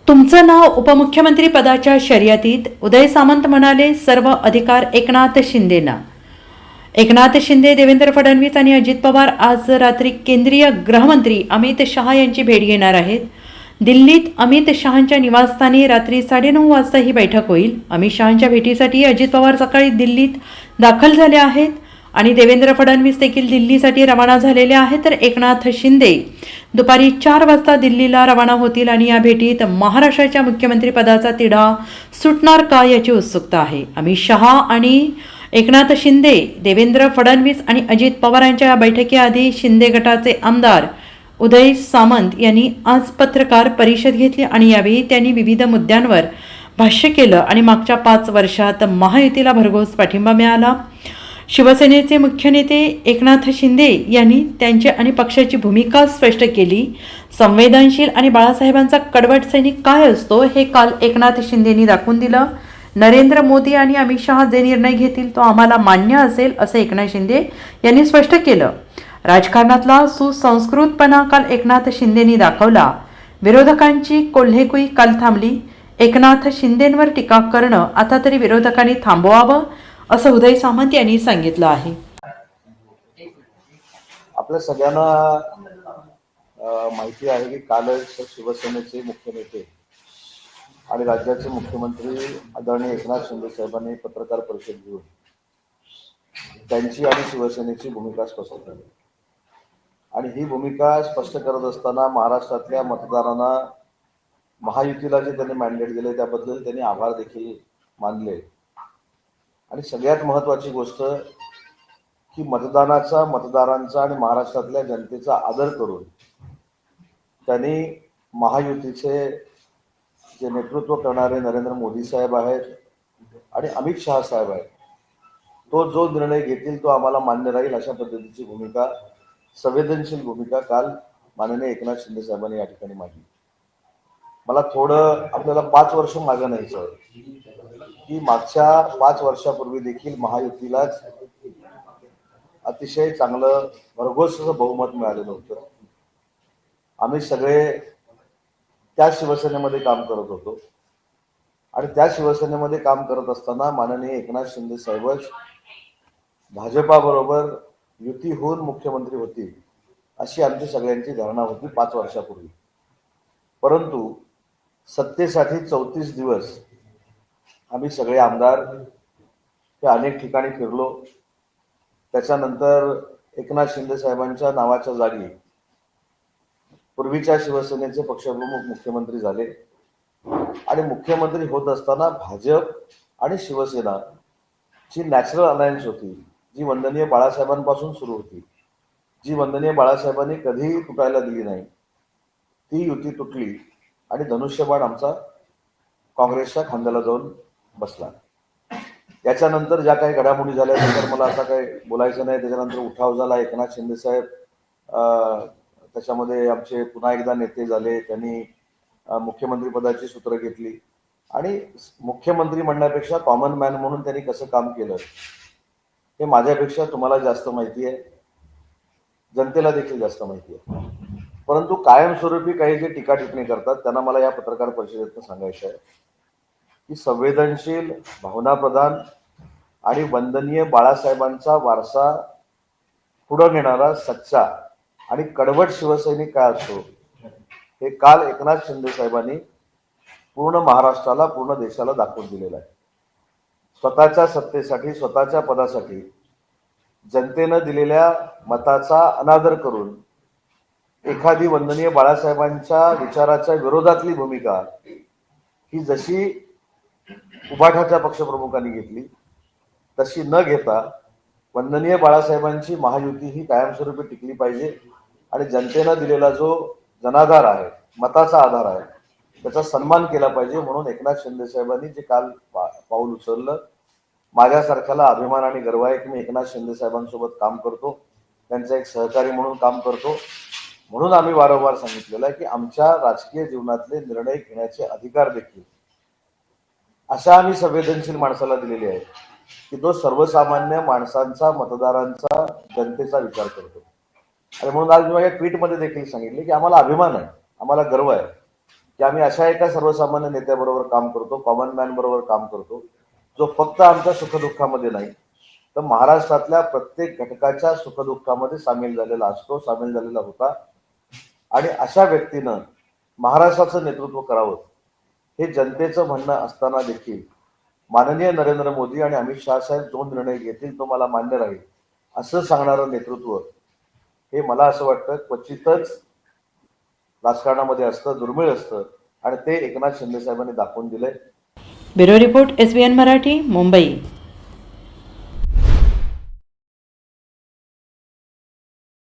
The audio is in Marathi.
तुमचं नाव उपमुख्यमंत्री पदाच्या शर्यतीत? उदय सामंत म्हणाले, सर्व अधिकार एकनाथ शिंदेंना. एकनाथ शिंदे, देवेंद्र फडणवीस आणि अजित पवार आज रात्री केंद्रीय गृहमंत्री अमित शहा यांची भेट घेणार आहेत. दिल्लीत अमित शहांच्या निवासस्थानी रात्री 9:30 वाजता ही बैठक होईल. अमित शहांच्या भेटीसाठी अजित पवार सकाळी दिल्लीत दाखल झाले आहेत आणि देवेंद्र फडणवीस देखील दिल्लीसाठी रवाना झालेले आहेत. तर एकनाथ शिंदे दुपारी 4 वाजता दिल्लीला रवाना होतील आणि या भेटीत महाराष्ट्राच्या मुख्यमंत्रीपदाचा तिढा सुटणार का याची उत्सुकता आहे. अमित शहा आणि एकनाथ शिंदे, देवेंद्र फडणवीस आणि अजित पवारांच्या या बैठकीआधी शिंदे गटाचे आमदार उदय सामंत यांनी आज पत्रकार परिषद घेतली आणि यावेळी त्यांनी विविध मुद्द्यांवर भाष्य केलं आणि मागच्या 5 वर्षात महायुतीला भरघोस पाठिंबा मिळाला. शिवसेनेचे मुख्य नेते एकनाथ शिंदे यांनी त्यांची आणि पक्षाची भूमिका स्पष्ट केली. संवेदनशील आणि बाळासाहेबांचा कडवट सैनिक काय असतो हे काल एकनाथ शिंदेंनी दाखवून दिलं. नरेंद्र मोदी आणि अमित शहा जे निर्णय घेतील तो आम्हाला मान्य असेल असं एकनाथ शिंदे यांनी स्पष्ट केलं. राजकारणातला सुसंस्कृतपणा काल एकनाथ शिंदेंनी दाखवला. विरोधकांची कोल्हेकुई काल थांबली. एकनाथ शिंदेंवर टीका करणं आता तरी विरोधकांनी थांबवावं असं उदय सामंत यांनी सांगितलं आहे. आपल्या सगळ्यांना माहिती आहे की कालच शिवसेनेचे मुख्य नेते आणि राज्याचे मुख्यमंत्री आदरणीय एकनाथ शिंदे साहेबांनी पत्रकार परिषद घेऊन त्यांची आणि शिवसेनेची भूमिका स्पष्ट केली. आणि ही भूमिका स्पष्ट करत असताना महाराष्ट्रातल्या मतदारांना महायुतीला जे त्यांनी मॅन्डेट दिले त्याबद्दल त्यांनी आभार देखील मानले. आणि सगळ्यात महत्त्वाची गोष्ट की मतदारांचा आणि महाराष्ट्रातल्या जनतेचा आदर करून त्यांनी महायुतीचे जे नेतृत्व करणारे नरेंद्र मोदी साहेब आहेत आणि अमित शहा साहेब आहेत, तो जो निर्णय घेतील तो आम्हाला मान्य राहील अशा पद्धतीची भूमिका, संवेदनशील भूमिका काल माननीय एकनाथ शिंदे साहेबांनी या ठिकाणी मांडली. मला थोडं आपल्याला 5 वर्ष मागे न्यायचं की मागच्या 5 वर्षापूर्वी देखील महायुतीलाच अतिशय चांगलं भरघोस बहुमत मिळालेलं होतं. आम्ही सगळे त्या शिवसेनेमध्ये काम करत होतो आणि त्या शिवसेनेमध्ये काम करत असताना माननीय एकनाथ शिंदे साहेबच भाजपाबरोबर युती होऊन मुख्यमंत्री होतील अशी आमची सगळ्यांची धारणा होती 5 वर्षापूर्वी. परंतु सत्तेसाठी 34 दिवस आम्ही सगळे आमदार हे अनेक ठिकाणी फिरलो. त्याच्यानंतर एकनाथ शिंदे साहेबांच्या नावाच्या जागी पूर्वीच्या शिवसेनेचे पक्षप्रमुख मुख्यमंत्री झाले आणि मुख्यमंत्री होत असताना भाजप आणि शिवसेना जी नॅचरल अलायन्स होती, जी वंदनीय बाळासाहेबांपासून सुरू होती, जी वंदनीय बाळासाहेबांनी कधीही तुटायला दिली नाही, ती युती तुटली आणि धनुष्यबाण आमचा काँग्रेसच्या खांद्याला जाऊन बसला. याच्यानंतर ज्या काही घडामोडी झाल्या त्याच्यावर मला आता काही बोलायचं नाही. त्याच्यानंतर उठाव झाला. एकनाथ शिंदे साहेब त्याच्यामध्ये आमचे पुन्हा एकदा नेते झाले. त्यांनी मुख्यमंत्री पदाची सूत्र घेतली आणि मुख्यमंत्री म्हणण्यापेक्षा कॉमन मॅन म्हणून त्यांनी कसं काम केलं हे माझ्यापेक्षा तुम्हाला जास्त माहिती आहे, जनतेला देखील जास्त माहिती आहे. परंतु कायमस्वरूपी काही जे टीका टिप्पणी करतात त्यांना मला या पत्रकार परिषदेतून सांगायचं आहे की संवेदनशील, भावनाप्रधान आणि वंदनीय बाळासाहेबांचा वारसा पुढे नेणारा सच्चा आणि कडवट शिवसैनिक काय असतो हे काल एकनाथ शिंदे साहेबांनी पूर्ण महाराष्ट्राला, पूर्ण देशाला दाखवून दिलेलं आहे. स्वतःच्या सत्तेसाठी, स्वतःच्या पदासाठी जनतेनं दिलेल्या मताचा अनादर करून एखादी वंदनीय बाळासाहेबांच्या विचाराच्या विरोधातली भूमिका ही जशी उभाठाच्या पक्षप्रमुखांनी घेतली तशी न घेता वंदनीय बाळासाहेबांची महायुती ही कायमस्वरूपी टिकली पाहिजे आणि जनतेनं दिलेला जो जनाधार आहे, मताचा आधार आहे, त्याचा सन्मान केला पाहिजे. म्हणून एकनाथ शिंदे साहेबांनी जे काल पाऊल उचललं, माझ्यासारख्याला अभिमान आणि गर्व आहे की मी एकनाथ शिंदे साहेबांसोबत काम करतो, त्यांचा एक सहकारी म्हणून काम करतो. म्हणून आम्ही वारंवार सांगितलेलं आहे की आमच्या राजकीय जीवनातले निर्णय घेण्याचे अधिकार देखील अशा आम्ही संवेदनशील माणसाला दिलेले आहेत की तो सर्वसामान्य माणसांचा, मतदारांचा, जनतेचा विचार करतो. आणि म्हणून आज मी माझ्या ट्विटमध्ये देखील सांगितले की आम्हाला अभिमान आहे, आम्हाला गर्व आहे की आम्ही अशा एका सर्वसामान्य नेत्याबरोबर काम करतो, कॉमन मॅन बरोबर काम करतो, जो फक्त आमच्या सुखदुःखामध्ये नाही तर महाराष्ट्रातल्या प्रत्येक घटकाच्या सुखदुःखामध्ये सामील झालेला असतो, सामील झालेला होता. आणि अशा व्यक्तीनं महाराष्ट्राचं नेतृत्व करावं हे जनतेचं म्हणणं असताना देखील माननीय नरेंद्र मोदी आणि अमित शहा साहेब जो निर्णय घेतील तो मला मान्य राहील असं सांगणारं नेतृत्व हे मला असं वाटतं क्वचितच राजकारणामध्ये असतं, दुर्मिळ असतं आणि ते एकनाथ शिंदे साहेबांनी दाखवून दिलंय. Bureau report SBN Marathi, Mumbai.